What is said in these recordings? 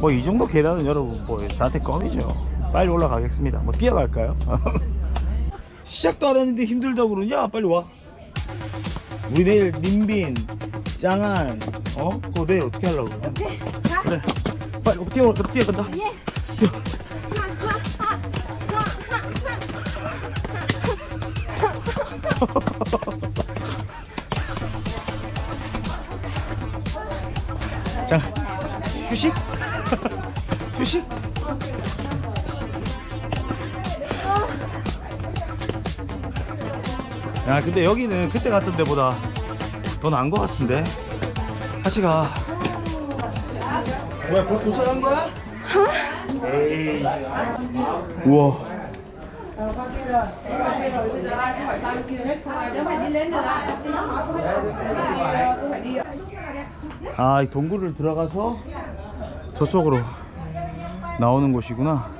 뭐 이 정도 계단은 여러분 뭐 저한테 껌이죠. 빨리 올라가겠습니다. 뭐 뛰어갈까요? 시작도 안 했는데 힘들다고 그러냐? 빨리 와. 우리 내일 민빈, 짱한, 그거 내일 어떻게 하려고 그래? 그래. 빨리 뛰어간다. 예. 자, 휴식? 휴식? 야, 근데 여기는 그때 갔던 데보다 더 나은 것 같은데. 같이 가. 뭐야, 벌써 도착한 거야? 에이. 우와. 아, 이 동굴을 들어가서 저쪽으로 나오는 곳이구나.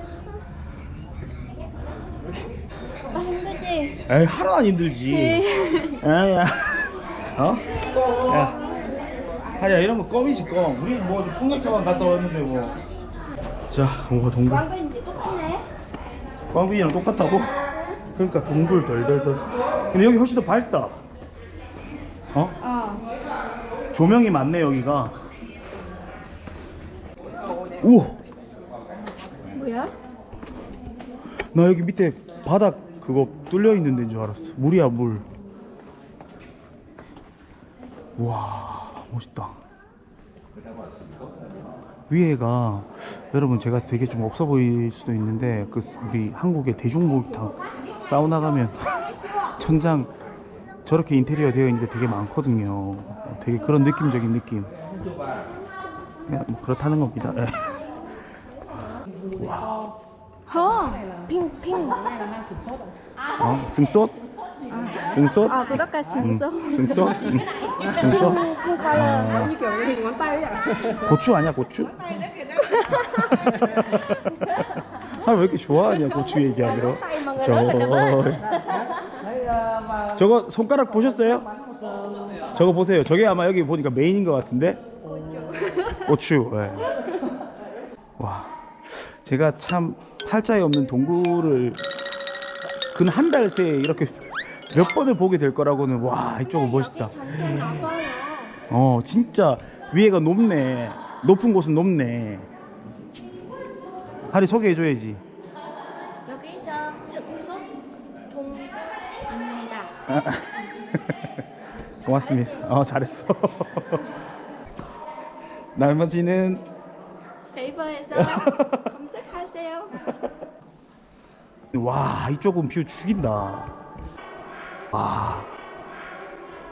힘들지? 에이, 하루 안 힘들지. 에야. 야. 하리야, 이런 거 껌이지, 껌. 우리 뭐 풍경도만 갔다 왔는데 뭐. 자, 뭐가 동굴. 꽝빈인데 똑같네? 꽝빈이랑 똑같다고? 그러니까 동굴 덜덜덜. 근데 여기 훨씬 더 밝다. 조명이 많네 여기가. 우와. 뭐야? 나 여기 밑에 바닥 그거 뚫려 있는 데인 줄 알았어. 물이야 물. 우와, 멋있다. 위에가 여러분 제가 되게 좀 없어 보일 수도 있는데 그 우리 한국의 대중목욕탕 사우나 가면 천장 저렇게 인테리어 되어 있는데 되게 많거든요. 되게 그런 느낌적인 느낌. 그냥 뭐 그렇다는 겁니다. 와. 핑. 승솥? 승솥? 그렇게 승솥? 승솥? 고추 아니야 고추? 아, 왜 이렇게 좋아하냐 고추 얘기하면. 저거 손가락 보셨어요? 저거 보세요. 저게 아마 여기 보니까 메인인 것 같은데. 고추. 네. 와, 제가 참 팔자에 없는 동굴을 근 한 달 새에 이렇게 몇 번을 보게 될 거라고는. 와, 이쪽은 멋있다. 진짜 위에가 높네. 높은 곳은 높네. 하리 소개해줘야지. 여기서 숙소 동입니다. 고맙습니다. 잘했어. 나머지는 네이버에서 검색하세요. 와, 이쪽은 뷰 죽인다.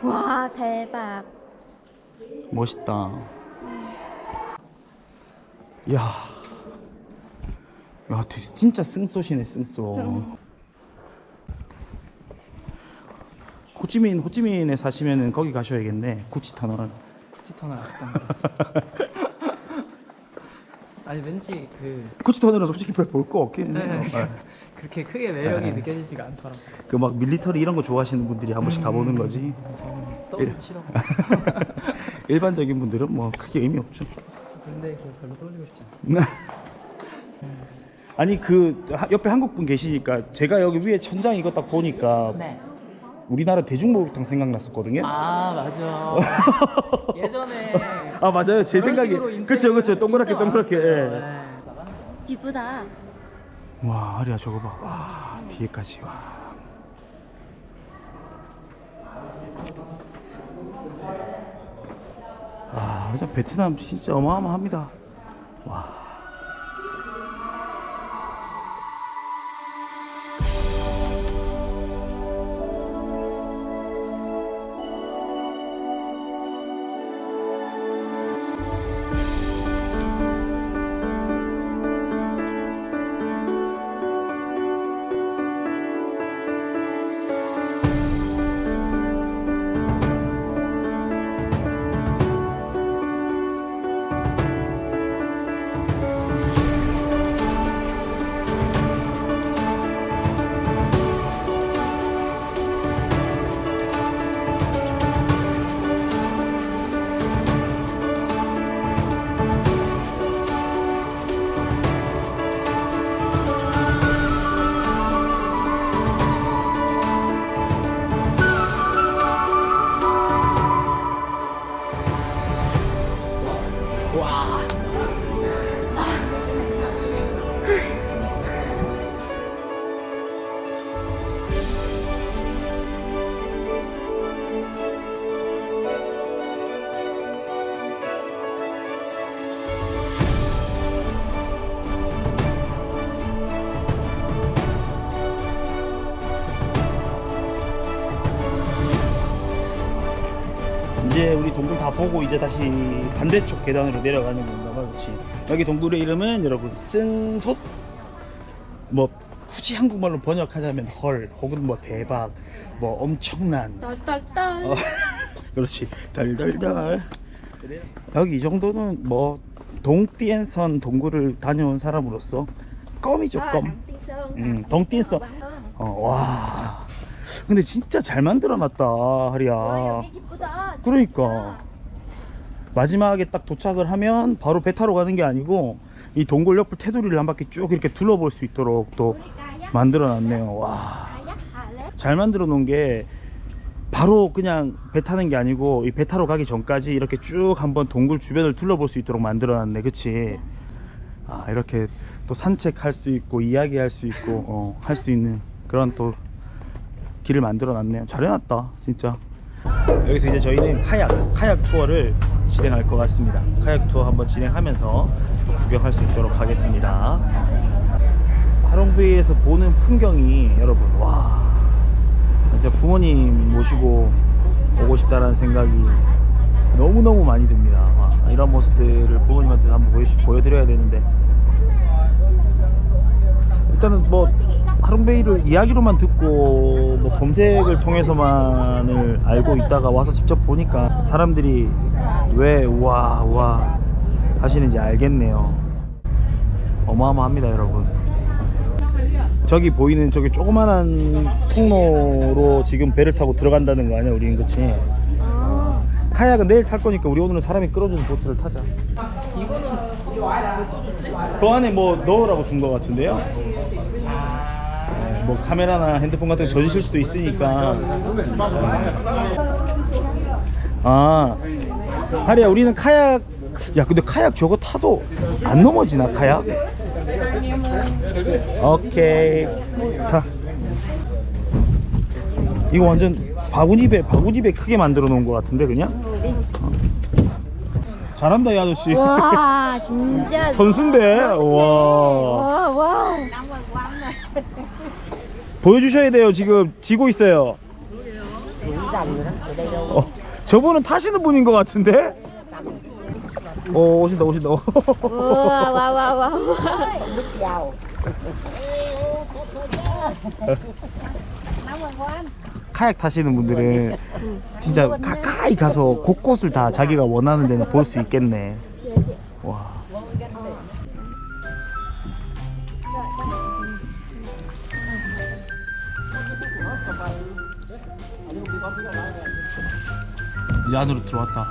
와, 대박. 멋있다. 야, 진짜 승소시네 승소. 호찌민에 사시면은 거기 가셔야겠네. 구치터널. 구치터널 아직도 안 가봤어. 아니 왠지 구치터널은 솔직히 별 볼 거 없긴 해요. 네. 그렇게 크게 매력이 네. 느껴지지가 않더라고. 그 막 밀리터리 이런 거 좋아하시는 분들이 한 번씩 가보는 거지. 저는 떠올리기 싫어. 일반적인 분들은 뭐 크게 의미 없죠. 근데 그거 별로 떠올리고 싶지 않아. 아니 옆에 한국 분 계시니까 제가 여기 위에 천장 이거 딱 보니까 네. 우리나라 대중목욕탕 생각났었거든요. 아 맞아. 예전에 맞아요. 제 그런 생각이 식으로 그쵸 인테리어를 동그랗게 진짜 동그랗게. 많았어요. 예. 네. 이쁘다. 와, 아리야 저거 봐. 와, 뒤에까지. 와. 진짜 베트남 진짜 어마어마합니다. 와. 이제 우리 동굴 다 보고 이제 다시 반대쪽 계단으로 내려가는 건가 봐. 그렇지. 여기 동굴의 이름은 여러분 쓴솥. 뭐 굳이 한국말로 번역하자면 헐 혹은 뭐 대박 뭐 엄청난 떨떨떨. 그렇지 덜덜덜. 여기 이 정도는 뭐 동띠엔선 동굴을 다녀온 사람으로서 껌이죠 껌. 동띠엔선. 와 근데 진짜 잘 만들어놨다 하리야. 와, 여기 이쁘다. 그러니까 마지막에 딱 도착을 하면 바로 배 타러 가는 게 아니고 이 동굴 옆을 테두리를 한 바퀴 쭉 이렇게 둘러볼 수 있도록 또 만들어 놨네요. 와, 잘 만들어 놓은 게 바로 그냥 배 타는 게 아니고 이 배 타러 가기 전까지 이렇게 쭉 한번 동굴 주변을 둘러볼 수 있도록 만들어 놨네. 그치? 아, 이렇게 또 산책할 수 있고 이야기할 수 있고 할 수 있는 그런 또 길을 만들어 놨네요. 잘 해놨다 진짜. 여기서 이제 저희는 카약 투어를 진행할 것 같습니다. 카약 투어 한번 진행하면서 또 구경할 수 있도록 하겠습니다. 하롱베이에서 보는 풍경이 여러분 와 진짜 부모님 모시고 오고 싶다라는 생각이 너무너무 많이 듭니다. 와, 이런 모습들을 부모님한테 한번 보여드려야 되는데 일단은 뭐 하롱베이를 이야기로만 듣고 뭐 검색을 통해서만을 알고 있다가 와서 직접 보니까 사람들이 왜 와 하시는지 알겠네요. 어마어마합니다 여러분. 저기 보이는 저기 조그만한 통로로 지금 배를 타고 들어간다는 거 아니야 우리는. 그치? 카약은 내일 탈 거니까 우리 오늘은 사람이 끌어주는 보트를 타자. 이거는 또 좋지? 그 안에 뭐 넣으라고 준 거 같은데요? 뭐 카메라나 핸드폰 같은 거 젖으실 수도 있으니까. 아 하리야 우리는 카약 야 근데 카약 저거 타도 안 넘어지나 카약? 오케이 타. 이거 완전 바구니배 크게 만들어 놓은 것 같은데 그냥? 잘한다 이 아저씨. 와, 진짜. 선수인데. 와. 와. 보여주셔야 돼요. 지금 지고 있어요. 저분은 타시는 분인 것 같은데? 오신다. 와. 카약 타시는 분들은 진짜 가까이 가서 곳곳을 다 자기가 원하는 데는 볼 수 있겠네. 와. 이제 안으로 들어왔다.